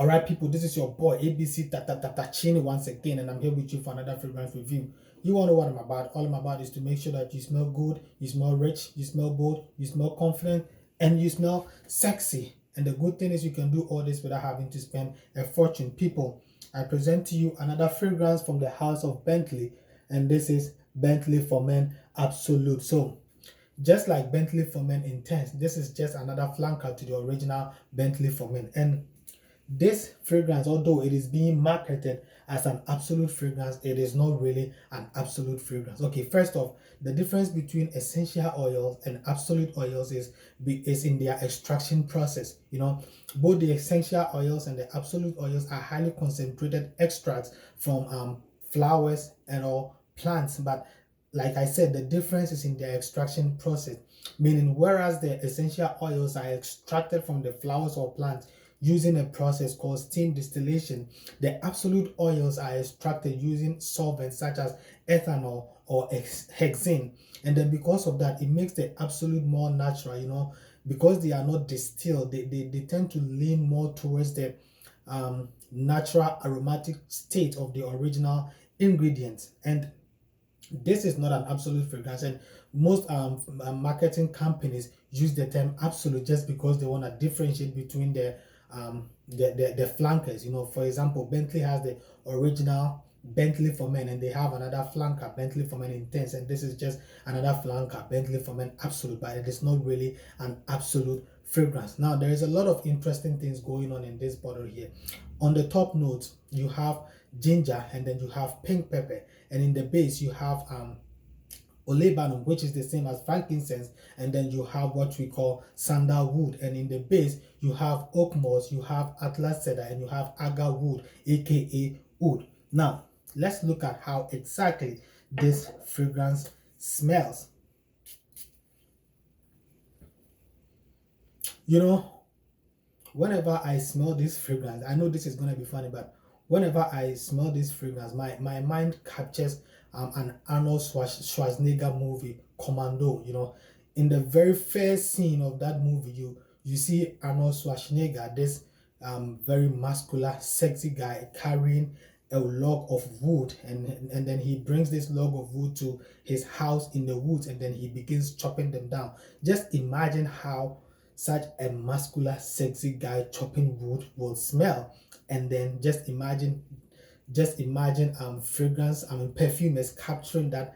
All right, people, this is your boy ABC Chini once again, and I'm here with you for another fragrance review. You all know what I'm about. All I'm about is to make sure that you smell good, you smell rich, you smell bold, you smell confident, and you smell sexy. And the good thing is you can do all this without having to spend a fortune. People, I present to you another fragrance from the house of Bentley, and this is Bentley for Men Absolute. So, just like Bentley for Men Intense, this is just another flanker to the original Bentley for Men. And this fragrance, although it is being marketed as an absolute fragrance, it is not really an absolute fragrance. Okay, first off, the difference between essential oils and absolute oils is in their extraction process. You know, both the essential oils and the absolute oils are highly concentrated extracts from flowers and or plants, but like I said, the difference is in their extraction process, meaning whereas the essential oils are extracted from the flowers or plants using a process called steam distillation, the absolute oils are extracted using solvents such as ethanol or hexane. And then because of that, it makes the absolute more natural, you know, because they are not distilled, they tend to lean more towards the natural aromatic state of the original ingredients. And this is not an absolute fragrance, and most marketing companies use the term absolute just because they want to differentiate between the flankers. You know, for example, Bentley has the original Bentley for Men, and they have another flanker, Bentley for Men Intense, and this is just another flanker, Bentley for Men Absolute, but it is not really an absolute fragrance. Now, there is a lot of interesting things going on in this bottle here. On the top notes, you have ginger, and then you have pink pepper, and in the base you have olibanum, which is the same as frankincense, and then you have what we call sandalwood, and in the base you have oakmoss, you have atlas cedar, and you have agar wood, aka wood. Now let's look at how exactly this fragrance smells. You know, whenever I smell this fragrance, I know this is going to be funny, but whenever I smell this fragrance, my mind captures an Arnold Schwarzenegger movie, Commando. You know, in the very first scene of that movie, you see Arnold Schwarzenegger, this very muscular, sexy guy carrying a log of wood, and then he brings this log of wood to his house in the woods, and then he begins chopping them down. Just imagine how such a muscular, sexy guy chopping wood will smell. And then just imagine fragrance, perfumers capturing that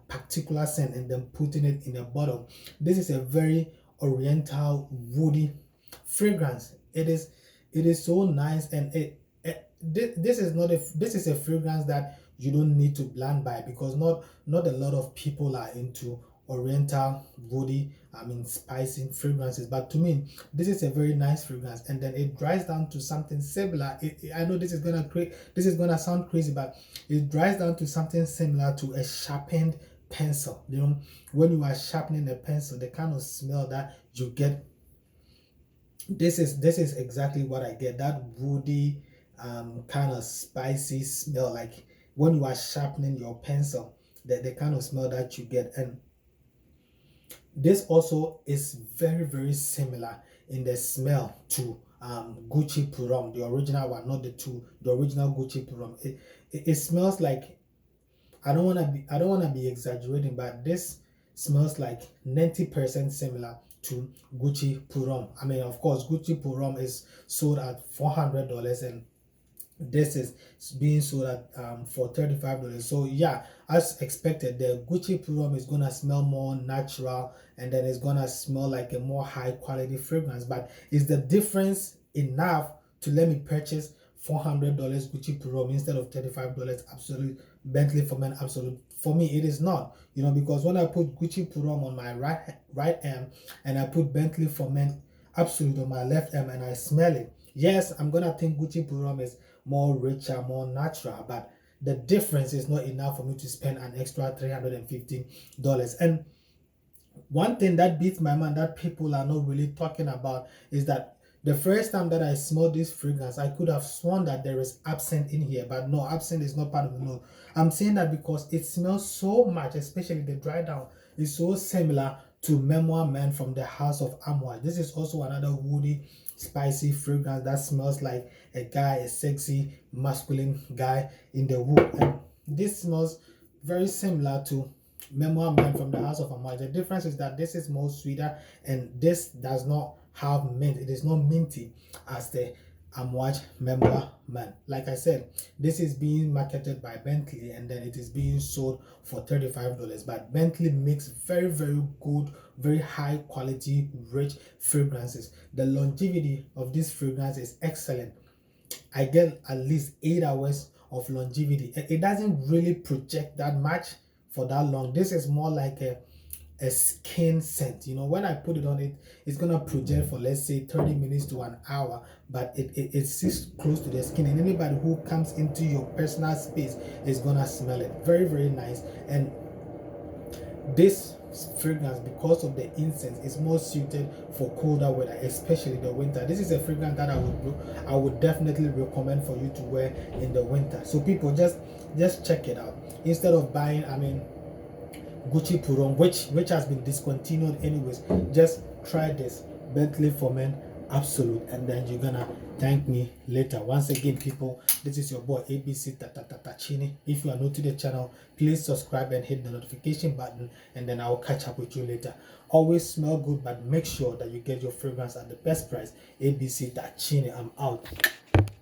particular scent and then putting it in a bottle. This is a very oriental, woody fragrance. It is so nice, and this is a fragrance that you don't need to blind buy, because not a lot of people are into oriental, woody, spicy fragrances. But to me, this is a very nice fragrance, and then it dries down to something similar. I know this is gonna sound crazy, but it dries down to something similar to a sharpened pencil. You know, when you are sharpening a pencil, the kind of smell that you get, this is exactly what I get. That woody, kind of spicy smell, like when you are sharpening your pencil, the kind of smell that you get. And this also is very, very similar in the smell to Gucci Purom, the original one, not the original Gucci Purom. It smells like, I don't want to be exaggerating, but this smells like 90% similar to Gucci Purom. I mean, of course, Gucci Purom is sold at $400, and this is being sold at for $35. So yeah, as expected, the Gucci Purom is gonna smell more natural, and then it's gonna smell like a more high quality fragrance. But is the difference enough to let me purchase $400 Gucci Purom instead of $35 Absolute Bentley for Men Absolute? For me, it is not. You know, because when I put Gucci Purom on my right arm, and I put Bentley for Men Absolute on my left arm, and I smell it, yes, I'm gonna think Gucci Purom is more richer, more natural, but the difference is not enough for me to spend an extra $350. And one thing that beats my mind that people are not really talking about is that the first time that I smelled this fragrance, I could have sworn that there is absinthe in here, but no, absinthe is not part of the note. I'm saying that because it smells so much, especially the dry down, is so similar to Memoir Man from the House of Amway. This is also another woody spicy fragrance that smells like a guy, a sexy masculine guy in the wood. And this smells very similar to Memoir Man from the House of Amouage. The difference is that this is more sweeter, and this does not have mint. It is not minty as the Amouage Memoir Man. Like I said, this is being marketed by Bentley, and then it is being sold for $35. But Bentley makes very, very good, very high quality, rich fragrances. The longevity of this fragrance is excellent. I get at least 8 hours of longevity. It doesn't really project that much for that long. This is more like a skin scent. You know, when I put it on, it's gonna project for, let's say, 30 minutes to an hour, but it sits close to the skin, and anybody who comes into your personal space is gonna smell it. Very, very nice. And this fragrance, because of the incense, is more suited for colder weather, especially the winter. This is a fragrance that I would definitely recommend for you to wear in the winter. So people, just check it out instead of buying, I mean, Gucci Puron, which has been discontinued anyways. Just try this Bentley for Men Absolute, and then you're gonna thank me later. Once again, people, this is your boy ABC Tatachini. If you are new to the channel, please subscribe and hit the notification button, and then I will catch up with you later. Always smell good, but make sure that you get your fragrance at the best price. ABC Tachini, I'm out.